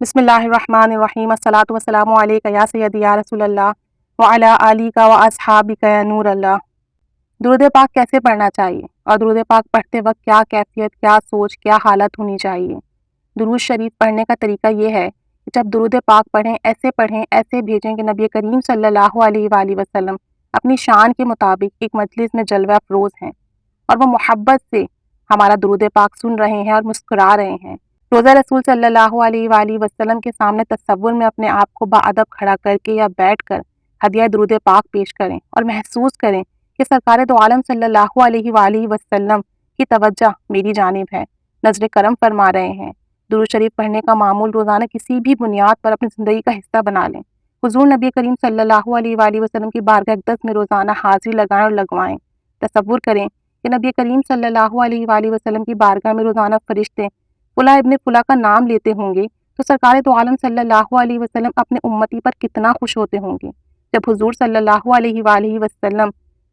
بسم اللہ الرحمن الرحیم، الصلاۃ والسلام علیک یا سیدی یا رسول اللہ وعلی آلک و اصحابک یا نور اللہ۔ درود پاک کیسے پڑھنا چاہیے اور درود پاک پڑھتے وقت کیا کیفیت، کیا سوچ، کیا حالت ہونی چاہیے؟ درود شریف پڑھنے کا طریقہ یہ ہے کہ جب درود پاک پڑھیں، ایسے بھیجیں کہ نبی کریم صلی اللہ علیہ وآلہ وسلم اپنی شان کے مطابق ایک مجلس میں جلوہ افروز ہیں اور وہ محبت سے ہمارا درود پاک سن رہے ہیں اور مسکرا رہے ہیں۔ روزہ رسول صلی اللہ علیہ وآلہ وسلم کے سامنے تصور میں اپنے آپ کو باادب کھڑا کر کے یا بیٹھ کر ہدیہ درود پاک پیش کریں اور محسوس کریں کہ سرکار دو عالم صلی اللہ علیہ وآلہ وسلم کی توجہ میری جانب ہے، نظر کرم فرما رہے ہیں۔ درود شریف پڑھنے کا معمول روزانہ کسی بھی بنیاد پر اپنی زندگی کا حصہ بنا لیں۔ حضور نبی کریم صلی اللہ علیہ وآلہ وسلم کی بارگاہ اقدس میں روزانہ حاضری لگائیں اور لگوائیں۔ تصور کریں کہ نبی کریم صلی اللہ علیہ وآلہ وسلم کی بارگاہ میں روزانہ فرشتے فلاں ابن فلاں کا نام لیتے ہوں گے تو سرکار دو عالم صلی اللہ علیہ وسلم اپنے امتی پر کتنا خوش ہوتے ہوں گے۔ جب حضور صلی اللہ علیہ وآلہ وسلم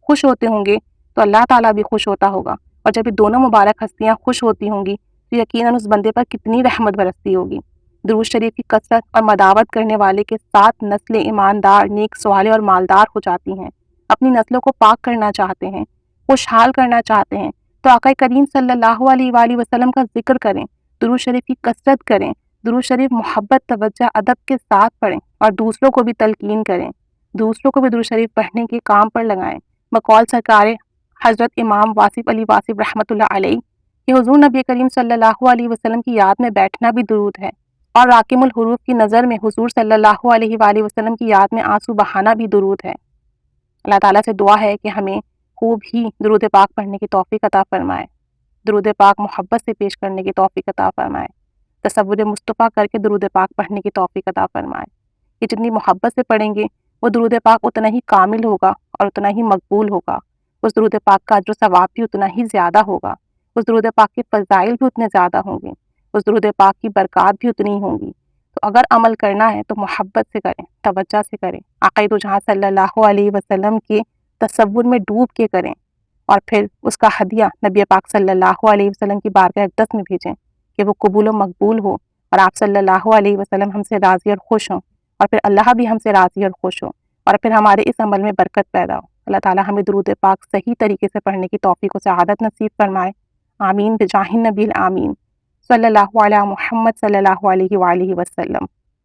خوش ہوتے ہوں گے تو اللہ تعالیٰ بھی خوش ہوتا ہوگا، اور جب یہ دونوں مبارک ہستیاں خوش ہوتی ہوں گی تو یقیناً اس بندے پر کتنی رحمت برستی ہوگی۔ درود شریف کی کثرت اور مداوت کرنے والے کے ساتھ نسلیں ایماندار، نیک صالح اور مالدار ہو جاتی ہیں۔ اپنی نسلوں کو پاک کرنا چاہتے ہیں، خوشحال کرنا چاہتے ہیں تو آقا کریم صلی اللہ علیہ وآلہ وسلم کا ذکر کریں، درود شریف کی کثرت کریں، درود شریف محبت، توجہ، ادب کے ساتھ پڑھیں اور دوسروں کو بھی تلقین کریں، دوسروں کو بھی درود شریف پڑھنے کے کام پر لگائیں۔ بقول سرکار حضرت امام واصف علی واصف رحمۃ اللہ علیہ کہ حضور نبی کریم صلی اللہ علیہ وسلم کی یاد میں بیٹھنا بھی درود ہے، اور راکم الحروف کی نظر میں حضور صلی اللہ علیہ وآلہ وسلم کی یاد میں آنسو بہانا بھی درود ہے۔ اللہ تعالیٰ سے دعا ہے کہ ہمیں خوب ہی درود پاک پڑھنے کی توفیق عطا فرمائے، درود پاک محبت سے پیش کرنے کی توفیق عطا فرمائے، تصور مصطفیٰ کر کے درود پاک پڑھنے کی توفیق عطا فرمائے۔ کہ جتنی محبت سے پڑھیں گے وہ درود پاک اتنا ہی کامل ہوگا اور اتنا ہی مقبول ہوگا، اس درود پاک کا اجر و ثواب بھی اتنا ہی زیادہ ہوگا، اس درود پاک کے فضائل بھی اتنے زیادہ ہوں گے، اس درود پاک کی برکات بھی اتنی ہوں گی۔ تو اگر عمل کرنا ہے تو محبت سے کریں، توجہ سے کریں، آقا دو جہاں صلی اللہ علیہ وسلم کے تصور میں ڈوب کے کریں، اور پھر اس کا ہدیہ نبی پاک صلی اللہ علیہ وسلم کی بارگاہ اقدس میں بھیجیں کہ وہ قبول و مقبول ہو اور آپ صلی اللہ علیہ وسلم ہم سے راضی اور خوش ہوں، اور پھر اللہ بھی ہم سے راضی اور خوش ہو، اور پھر ہمارے اس عمل میں برکت پیدا ہو۔ اللہ تعالیٰ ہمیں درود پاک صحیح طریقے سے پڑھنے کی توفیق و سعادت نصیب فرمائے۔ آمین بجاہ النبی الآمین، صلی اللہ علیہ محمد صلی اللہ علیہ وآلہ وسلم۔